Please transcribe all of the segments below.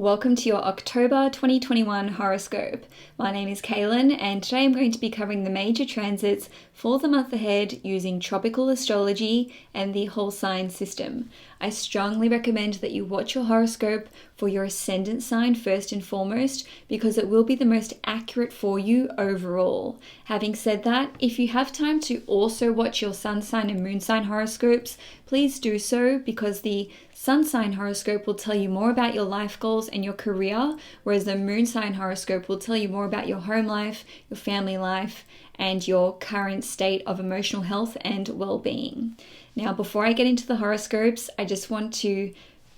Welcome to your October 2021 horoscope. My name is Cailin, and today I'm going to be covering the major transits for the month ahead using tropical astrology and the whole sign system. I strongly recommend that you watch your horoscope for your ascendant sign first and foremost, because it will be the most accurate for you overall. Having said that, if you have time to also watch your sun sign and moon sign horoscopes, please do so, because the sun sign horoscope will tell you more about your life goals and your career, whereas the moon sign horoscope will tell you more about your home life, your family life, and your current state of emotional health and well-being. Now, before I get into the horoscopes, I just want to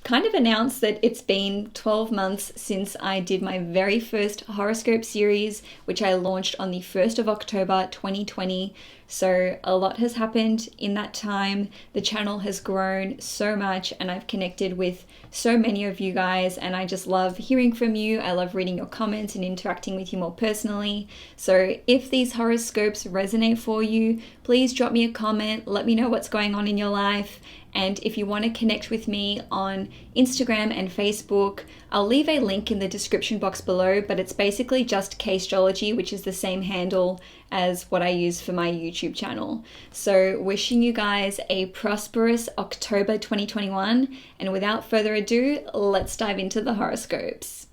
kind of announce that it's been 12 months since I did my very first horoscope series, which I launched on the 1st of October 2020. So a lot has happened in that time. The channel has grown so much and I've connected with so many of you guys, and I just love hearing from you. I love reading your comments and interacting with you more personally. So if these horoscopes resonate for you, please drop me a comment, let me know what's going on in your life. And if you want to connect with me on Instagram and Facebook, I'll leave a link in the description box below, but it's basically just Castrology, which is the same handle as what I use for my YouTube channel. So wishing you guys a prosperous October 2021. And without further ado, let's dive into the horoscopes.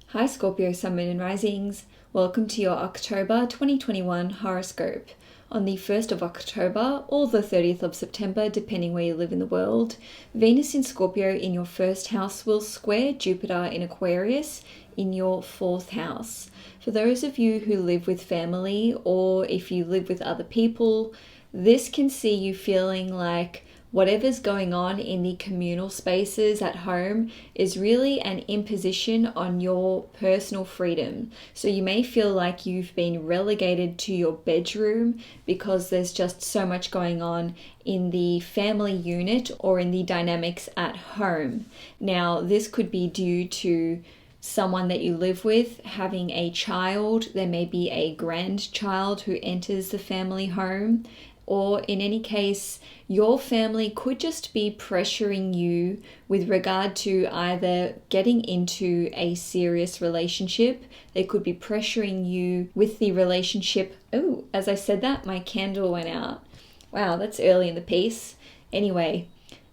Hi Scorpio, Sun, Moon and Risings. Welcome to your October 2021 horoscope. On the 1st of October or the 30th of September, depending where you live in the world, Venus in Scorpio in your first house will square Jupiter in Aquarius in your fourth house. For those of you who live with family, or if you live with other people, this can see you feeling like whatever's going on in the communal spaces at home is really an imposition on your personal freedom. So you may feel like you've been relegated to your bedroom because there's just so much going on in the family unit or in the dynamics at home. Now, this could be due to someone that you live with having a child. There may be a grandchild who enters the family home. Or in any case, your family could just be pressuring you with regard to either getting into a serious relationship. They could be pressuring you with the relationship. Oh, as I said that, my candle went out. Wow, that's early in the piece. Anyway,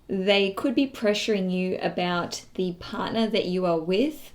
they could be pressuring you about the partner that you are with,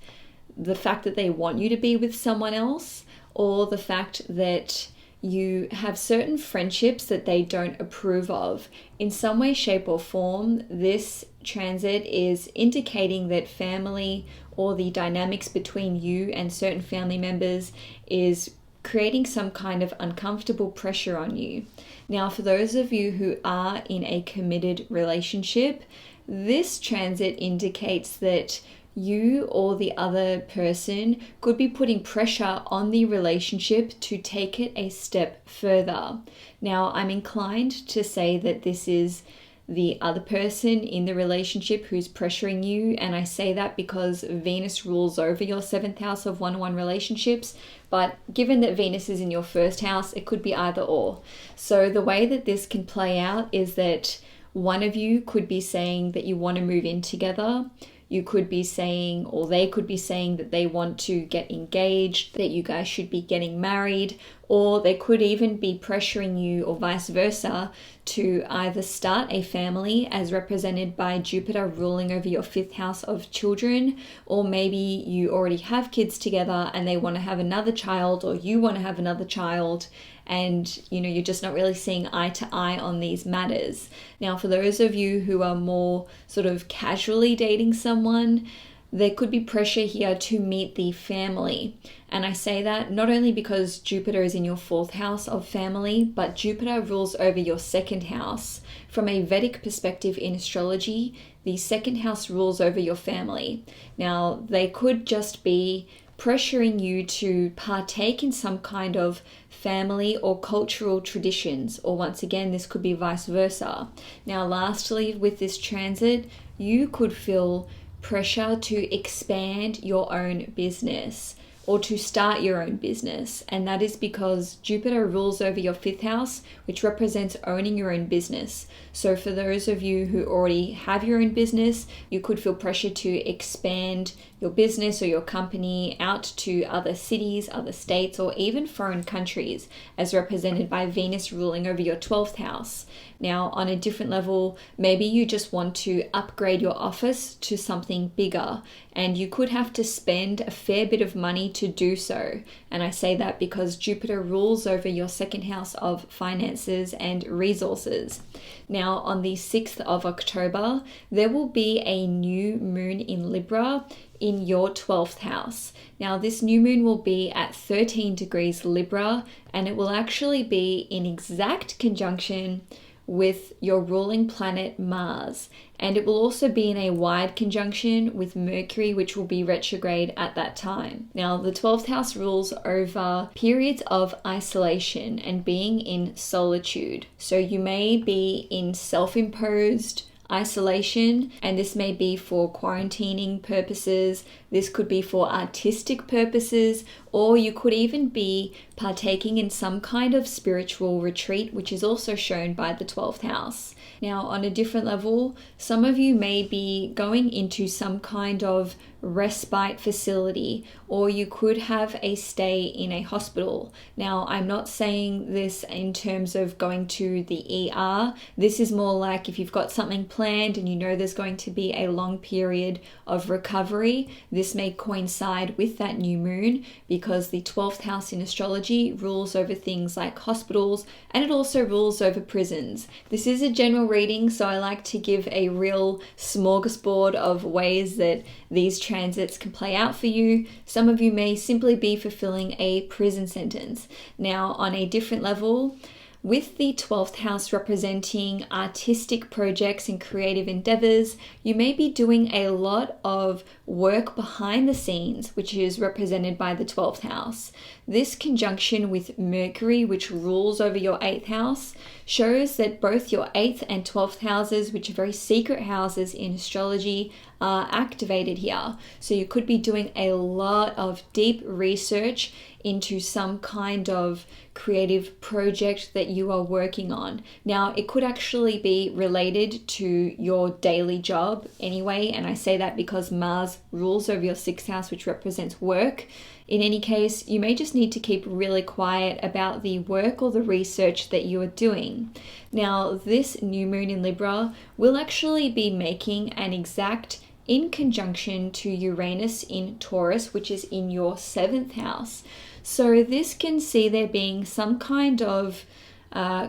the fact that they want you to be with someone else, or the fact that you have certain friendships that they don't approve of. In some way, shape, or form, this transit is indicating that family or the dynamics between you and certain family members is creating some kind of uncomfortable pressure on you. Now, for those of you who are in a committed relationship, this transit indicates that you or the other person could be putting pressure on the relationship to take it a step further. Now, I'm inclined to say that this is the other person in the relationship who's pressuring you, and I say that because Venus rules over your 7th house of one-on-one relationships, but given that Venus is in your first house, it could be either or. So the way that this can play out is that one of you could be saying that you want to move in together. You could be saying, or they could be saying, that they want to get engaged, that you guys should be getting married, or they could even be pressuring you, or vice versa, to either start a family as represented by Jupiter ruling over your 5th house of children, or maybe you already have kids together and they want to have another child, or you want to have another child, and you're just not really seeing eye to eye on these matters. Now, for those of you who are more sort of casually dating someone, there could be pressure here to meet the family. And I say that not only because Jupiter is in your 4th house of family, but Jupiter rules over your 2nd house. From a Vedic perspective in astrology, the 2nd house rules over your family. Now, they could just be pressuring you to partake in some kind of family or cultural traditions, or once again, this could be vice versa. Now, lastly, with this transit, you could feel pressure to expand your own business or to start your own business. And that is because Jupiter rules over your 5th house, which represents owning your own business. So for those of you who already have your own business, you could feel pressure to expand your business or your company out to other cities, other states, or even foreign countries, as represented by Venus ruling over your 12th house. Now, on a different level, maybe you just want to upgrade your office to something bigger, and you could have to spend a fair bit of money to do so. And I say that because Jupiter rules over your second house of finances and resources. Now, on the 6th of October, there will be a new moon in Libra in your 12th house. Now, this new moon will be at 13 degrees Libra, and it will actually be in exact conjunction with your ruling planet Mars, and it will also be in a wide conjunction with Mercury, which will be retrograde at that time. Now, the 12th house rules over periods of isolation and being in solitude. So you may be in self-imposed isolation, and this may be for quarantining purposes, this could be for artistic purposes, or you could even be partaking in some kind of spiritual retreat, which is also shown by the 12th house. Now, on a different level, some of you may be going into some kind of respite facility, or you could have a stay in a hospital. Now, I'm not saying this in terms of going to the ER. This is more like if you've got something planned and you know there's going to be a long period of recovery. This may coincide with that new moon because the 12th house in astrology rules over things like hospitals, and it also rules over prisons. This is a general reading, so I like to give a real smorgasbord of ways that these transits can play out for you. Some of you may simply be fulfilling a prison sentence. Now, on a different level, with the 12th house representing artistic projects and creative endeavors, you may be doing a lot of work behind the scenes, which is represented by the 12th house. This conjunction with Mercury, which rules over your 8th house, shows that both your 8th and 12th houses, which are very secret houses in astrology, are activated here. So you could be doing a lot of deep research into some kind of creative project that you are working on. Now, it could actually be related to your daily job anyway, and I say that because Mars rules over your 6th house, which represents work. In any case, you may just need to keep really quiet about the work or the research that you are doing. Now, this new moon in Libra will actually be making an exact in conjunction to Uranus in Taurus, which is in your 7th house. So this can see there being some kind of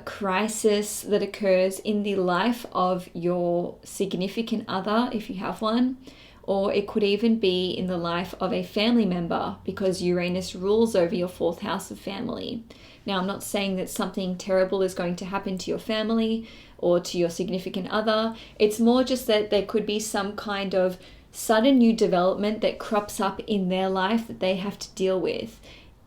crisis that occurs in the life of your significant other, if you have one, or it could even be in the life of a family member because Uranus rules over your 4th house of family. Now, I'm not saying that something terrible is going to happen to your family or to your significant other. It's more just that there could be some kind of sudden new development that crops up in their life that they have to deal with.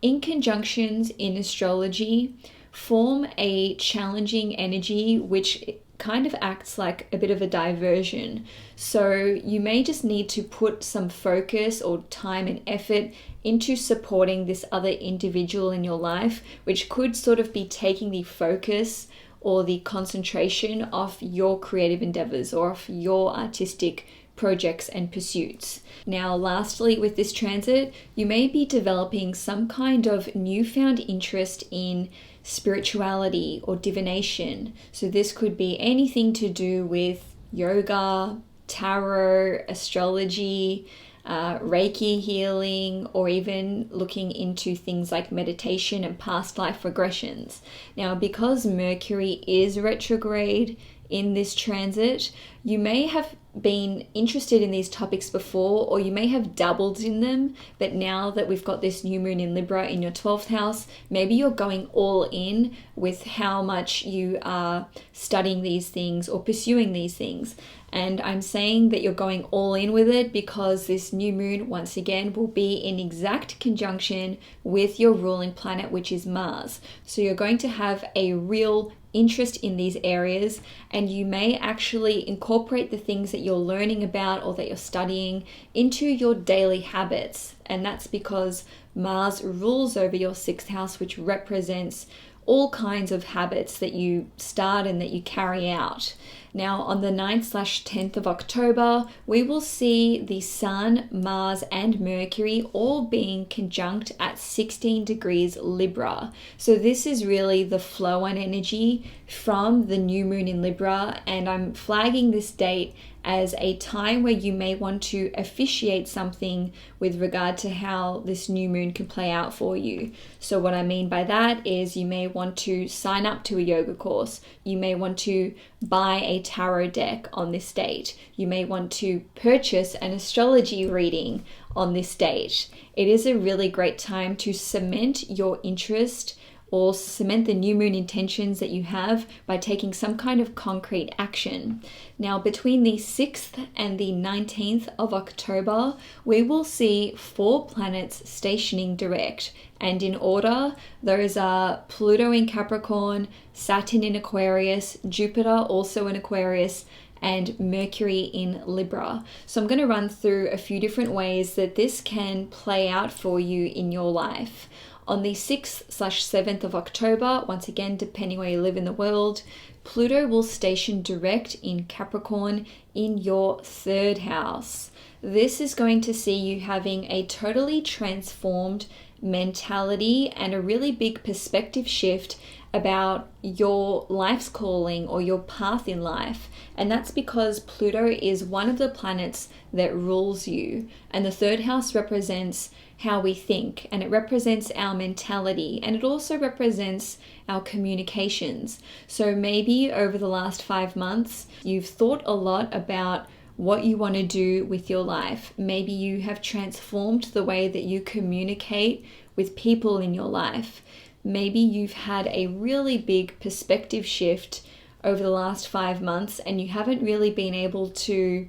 Inconjunctions in astrology form a challenging energy which kind of acts like a bit of a diversion. So you may just need to put some focus or time and effort into supporting this other individual in your life, which could sort of be taking the focus or the concentration off your creative endeavors or off your artistic projects and pursuits. Now, lastly, with this transit, you may be developing some kind of newfound interest in spirituality or divination. So this could be anything to do with yoga, tarot, astrology, Reiki healing, or even looking into things like meditation and past life regressions. Now, because Mercury is retrograde in this transit, you may have been interested in these topics before, or you may have dabbled in them, but now that we've got this new moon in Libra in your 12th house, maybe you're going all in with how much you are studying these things or pursuing these things. And I'm saying that you're going all in with it because this new moon, once again, will be in exact conjunction with your ruling planet, which is Mars. So you're going to have a real interest in these areas, and you may actually incorporate the things that you're learning about or that you're studying into your daily habits. And that's because Mars rules over your 6th house, which represents all kinds of habits that you start and that you carry out. Now on the 9th/10th of October, we will see the Sun, Mars and Mercury all being conjunct at 16 degrees Libra. So this is really the flow on energy from the new moon in Libra, and I'm flagging this date as a time where you may want to officiate something with regard to how this new moon can play out for you. So what I mean by that is you may want to sign up to a yoga course. You may want to buy a tarot deck on this date. You may want to purchase an astrology reading on this date. It is a really great time to cement your interest or cement the new moon intentions that you have by taking some kind of concrete action. Now, between the 6th and the 19th of October, we will see 4 planets stationing direct. And in order, those are Pluto in Capricorn, Saturn in Aquarius, Jupiter also in Aquarius, and Mercury in Libra. So I'm going to run through a few different ways that this can play out for you in your life. On the 6th/7th of October, once again, depending where you live in the world, Pluto will station direct in Capricorn in your 3rd house. This is going to see you having a totally transformed mentality and a really big perspective shift about your life's calling or your path in life. And that's because Pluto is one of the planets that rules you. And the 3rd house represents how we think, and it represents our mentality, and it also represents our communications. So maybe over the last 5 months, you've thought a lot about what you want to do with your life. Maybe you have transformed the way that you communicate with people in your life. Maybe you've had a really big perspective shift over the last 5 months and you haven't really been able to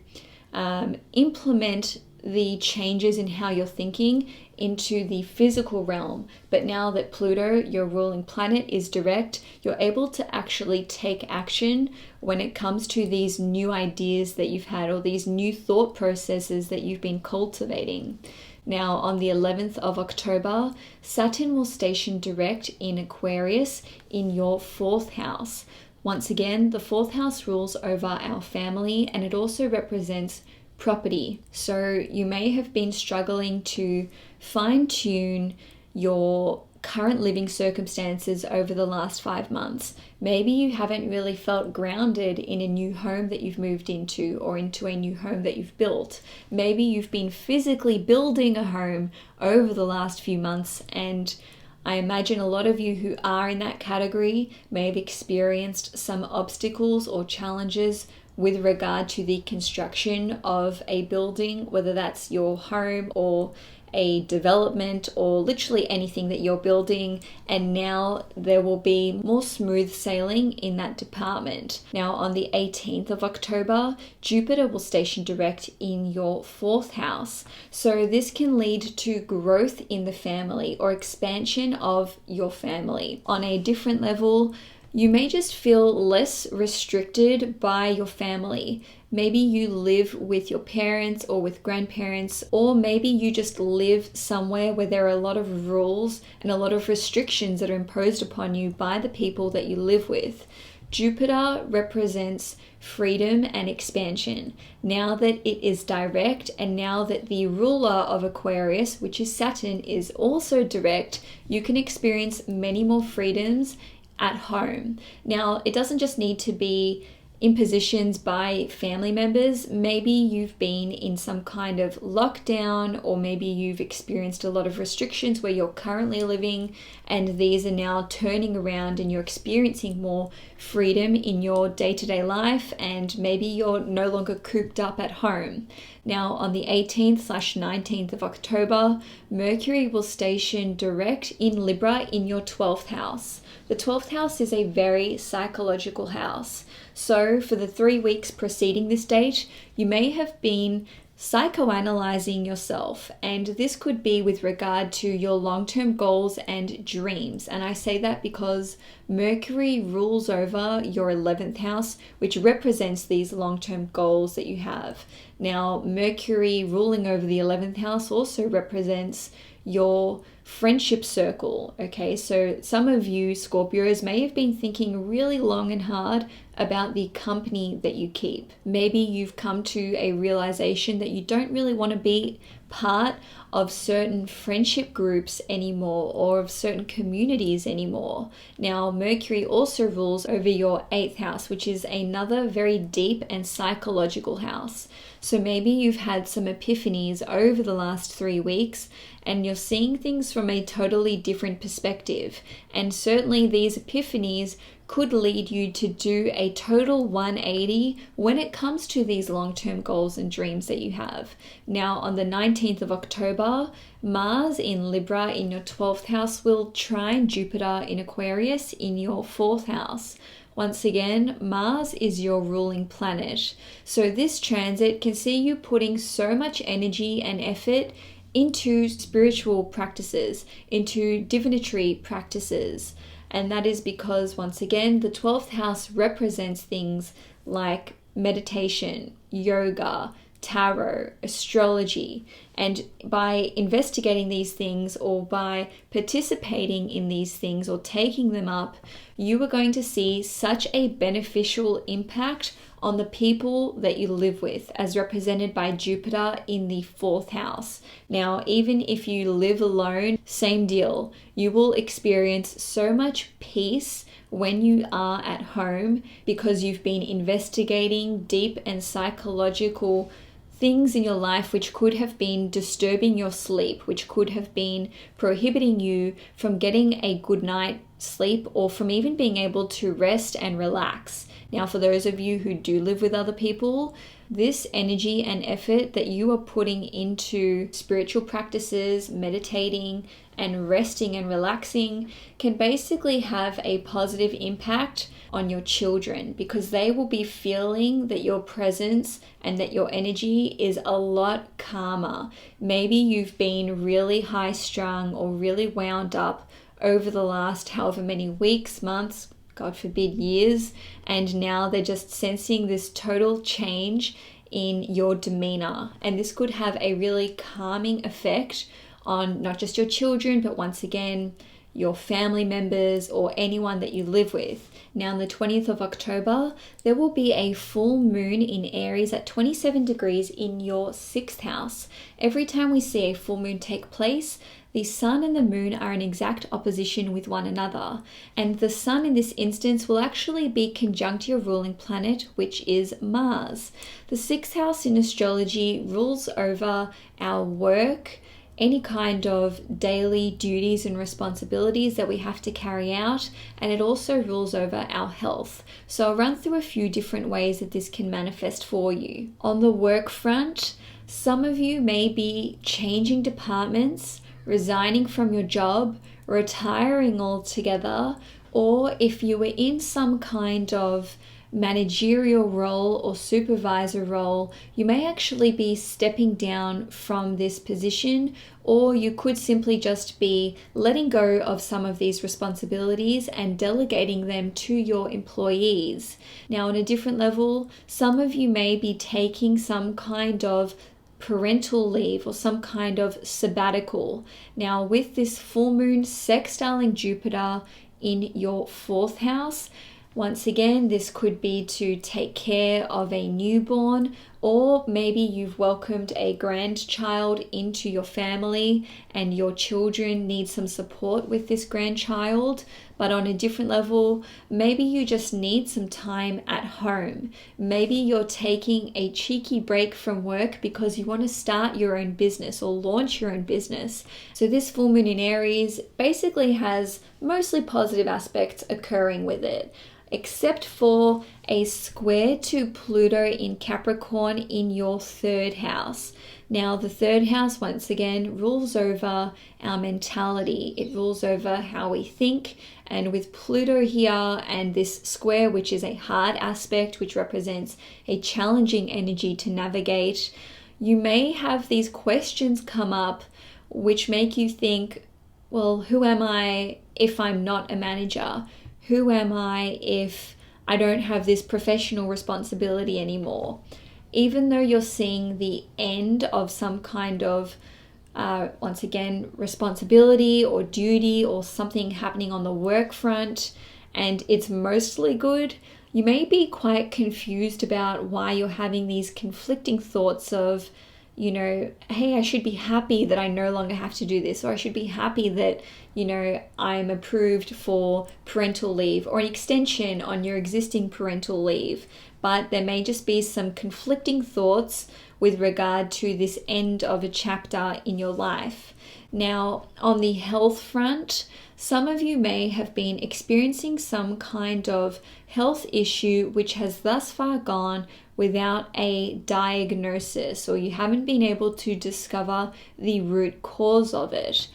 implement the changes in how you're thinking into the physical realm. But now that Pluto, your ruling planet, is direct, you're able to actually take action when it comes to these new ideas that you've had or these new thought processes that you've been cultivating. Now, on the 11th of October, Saturn will station direct in Aquarius in your 4th house. Once again, the 4th house rules over our family, and it also represents property. So you may have been struggling to fine-tune your current living circumstances over the last 5 months. Maybe you haven't really felt grounded in a new home that you've moved into or into a new home that you've built. Maybe you've been physically building a home over the last few months, and I imagine a lot of you who are in that category may have experienced some obstacles or challenges with regard to the construction of a building, whether that's your home or a development or literally anything that you're building, and now there will be more smooth sailing in that department. Now on the 18th of October, Jupiter will station direct in your 4th house. So this can lead to growth in the family or expansion of your family. On a different level, you may just feel less restricted by your family. Maybe you live with your parents or with grandparents, or maybe you just live somewhere where there are a lot of rules and a lot of restrictions that are imposed upon you by the people that you live with. Jupiter represents freedom and expansion. Now that it is direct, and now that the ruler of Aquarius, which is Saturn, is also direct, you can experience many more freedoms at home. Now, it doesn't just need to be impositions by family members. Maybe you've been in some kind of lockdown, or maybe you've experienced a lot of restrictions where you're currently living, and these are now turning around and you're experiencing more freedom in your day-to-day life, and maybe you're no longer cooped up at home. Now on the 18th/19th of October, Mercury will station direct in Libra in your 12th house. The 12th house is a very psychological house. So for the 3 weeks preceding this date, you may have been psychoanalyzing yourself, and this could be with regard to your long-term goals and dreams. And I say that because Mercury rules over your 11th house, which represents these long-term goals that you have. Now, Mercury ruling over the 11th house also represents your friendship circle. Okay, so some of you Scorpios may have been thinking really long and hard about the company that you keep. Maybe you've come to a realization that you don't really want to be part of certain friendship groups anymore, or of certain communities anymore. Now, Mercury also rules over your 8th house, which is another very deep and psychological house. So maybe you've had some epiphanies over the last 3 weeks and you're seeing things from a totally different perspective. And certainly these epiphanies could lead you to do a total 180 when it comes to these long-term goals and dreams that you have. Now, on the 19th of October, Mars in Libra in your 12th house will trine Jupiter in Aquarius in your 4th house. Once again, Mars is your ruling planet. So this transit can see you putting so much energy and effort into spiritual practices, into divinatory practices. And that is because, once again, the 12th house represents things like meditation, yoga, tarot, astrology. And by investigating these things, or by participating in these things, or taking them up, you are going to see such a beneficial impact on the people that you live with, as represented by Jupiter in the 4th house. Now, even if you live alone, same deal. You will experience so much peace when you are at home because you've been investigating deep and psychological things in your life which could have been disturbing your sleep, which could have been prohibiting you from getting a good night's sleep, or from even being able to rest and relax. Now, for those of you who do live with other people, this energy and effort that you are putting into spiritual practices, meditating and resting and relaxing can basically have a positive impact on your children, because they will be feeling that your presence and that your energy is a lot calmer. Maybe you've been really high strung or really wound up over the last however many weeks, months, God forbid years, and now they're just sensing this total change in your demeanor. And this could have a really calming effect on not just your children, but once again, your family members or anyone that you live with. Now, on the 20th of October, there will be a full moon in Aries at 27 degrees in your 6th house. Every time we see a full moon take place, the sun and the moon are in exact opposition with one another. And the sun in this instance will actually be conjunct your ruling planet, which is Mars. The 6th house in astrology rules over our work, any kind of daily duties and responsibilities that we have to carry out, and it also rules over our health. So I'll run through a few different ways that this can manifest for you. On the work front, some of you may be changing departments, resigning from your job, retiring altogether, or if you were in some kind of managerial role or supervisor role, you may actually be stepping down from this position, or you could simply just be letting go of some of these responsibilities and delegating them to your employees. Now, on a different level, some of you may be taking some kind of parental leave or some kind of sabbatical. Now, with this full moon sextiling Jupiter in your 4th house, once again, this could be to take care of a newborn, or maybe you've welcomed a grandchild into your family and your children need some support with this grandchild. But on a different level, maybe you just need some time at home. Maybe you're taking a cheeky break from work because you want to start your own business or launch your own business. So this full moon in Aries basically has mostly positive aspects occurring with it, except for a square to Pluto in Capricorn in your 3rd house. Now, the 3rd house, once again, rules over our mentality. It rules over how we think. And with Pluto here and this square, which is a hard aspect, which represents a challenging energy to navigate, you may have these questions come up which make you think, well, who am I if I'm not a manager? Who am I if I don't have this professional responsibility anymore? even though you're seeing the end of some kind of once again, responsibility or duty or something happening on the work front, and it's mostly good, you may be quite confused about why you're having these conflicting thoughts of, you know, hey, I should be happy that I no longer have to do this, or I should be happy that, you know, I'm approved for parental leave or an extension on your existing parental leave. But there may just be some conflicting thoughts with regard to this end of a chapter in your life. Now, on the health front, some of you may have been experiencing some kind of health issue which has thus far gone without a diagnosis, or you haven't been able to discover the root cause of it.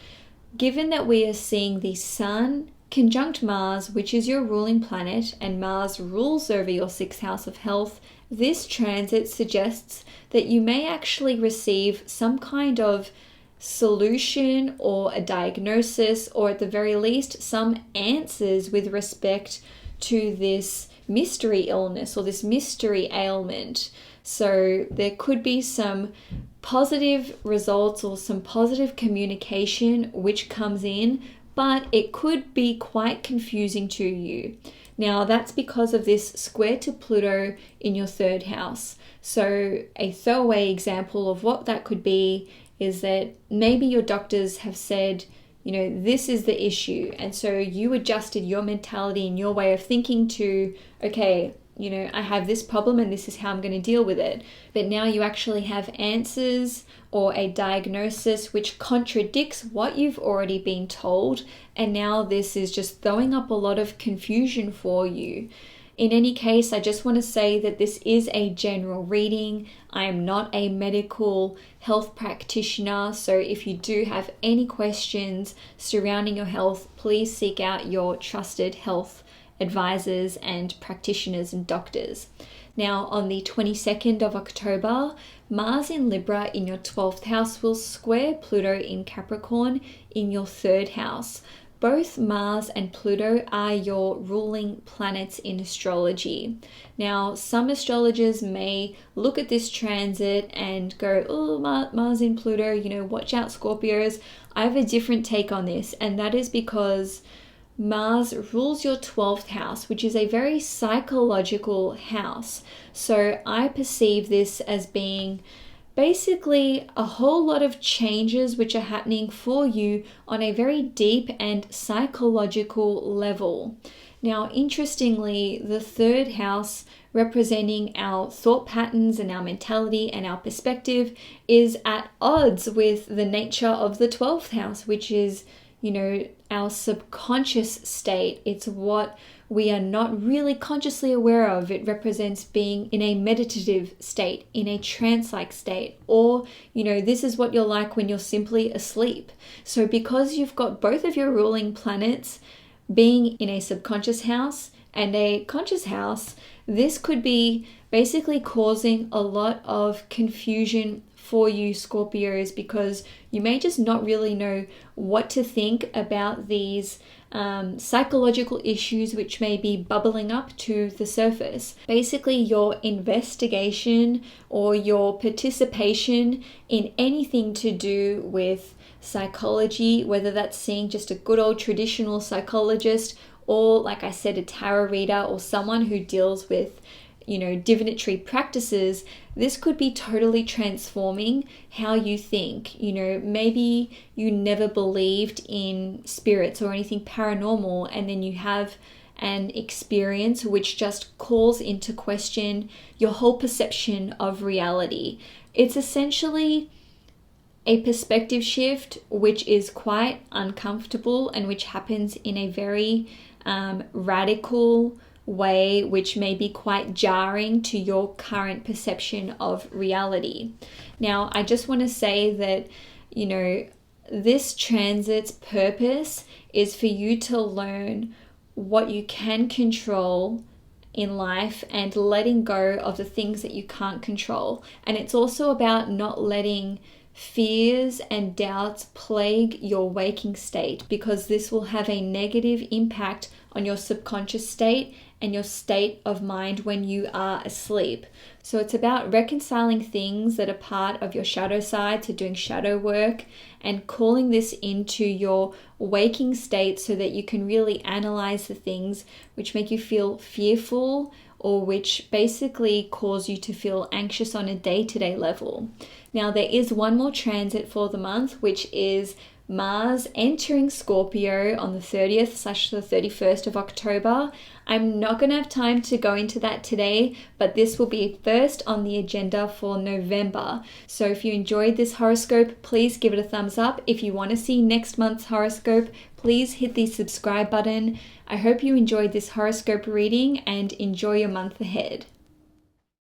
Given that we are seeing the Sun conjunct Mars, which is your ruling planet, and Mars rules over your 6th house of health, this transit suggests that you may actually receive some kind of solution or a diagnosis, or at the very least some answers with respect to this mystery illness or this mystery ailment. So there could be some positive results or some positive communication which comes in, but it could be quite confusing to you. Now, that's because of this square to Pluto in your 3rd house. So a throwaway example of what that could be is that maybe your doctors have said, you know, this is the issue. And so you adjusted your mentality and your way of thinking to, okay, you know, I have this problem and this is how I'm going to deal with it. But now you actually have answers or a diagnosis which contradicts what you've already been told. And now this is just throwing up a lot of confusion for you. In any case, I just want to say that this is a general reading. I am not a medical health practitioner, so if you do have any questions surrounding your health, please seek out your trusted health advisors and practitioners and doctors. Now, on the 22nd of October, Mars in Libra in your 12th house will square Pluto in Capricorn in your 3rd house. Both Mars and Pluto are your ruling planets in astrology. Now, some astrologers may look at this transit and go, oh, Mars in Pluto, you know, watch out, Scorpios. I have a different take on this, and that is because Mars rules your 12th house, which is a very psychological house. So I perceive this as being basically a whole lot of changes which are happening for you on a very deep and psychological level. Now, interestingly, the 3rd house, representing our thought patterns and our mentality and our perspective, is at odds with the nature of the 12th house, which is, you know, our subconscious state. It's what we are not really consciously aware of. It represents being in a meditative state, in a trance-like state, or, you know, this is what you're like when you're simply asleep. So because you've got both of your ruling planets being in a subconscious house and a conscious house, this could be basically causing a lot of confusion for you, Scorpios, because you may just not really know what to think about these psychological issues which may be bubbling up to the surface. Basically, your investigation or your participation in anything to do with psychology, whether that's seeing just a good old traditional psychologist or, like I said, a tarot reader or someone who deals with, you know, divinatory practices, this could be totally transforming how you think. You know, maybe you never believed in spirits or anything paranormal, and then you have an experience which just calls into question your whole perception of reality. It's essentially a perspective shift which is quite uncomfortable and which happens in a very radical way, which may be quite jarring to your current perception of reality. Now, I just want to say that, you know, this transit's purpose is for you to learn what you can control in life and letting go of the things that you can't control. And it's also about not letting fears and doubts plague your waking state, because this will have a negative impact on your subconscious state and your state of mind when you are asleep. So it's about reconciling things that are part of your shadow side, so doing shadow work and calling this into your waking state so that you can really analyze the things which make you feel fearful or which basically cause you to feel anxious on a day-to-day level. Now, there is one more transit for the month, which is Mars entering Scorpio on the 30th/the 31st of October. I'm not going to have time to go into that today, but this will be first on the agenda for November. So if you enjoyed this horoscope, please give it a thumbs up. If you want to see next month's horoscope, please hit the subscribe button. I hope you enjoyed this horoscope reading and enjoy your month ahead.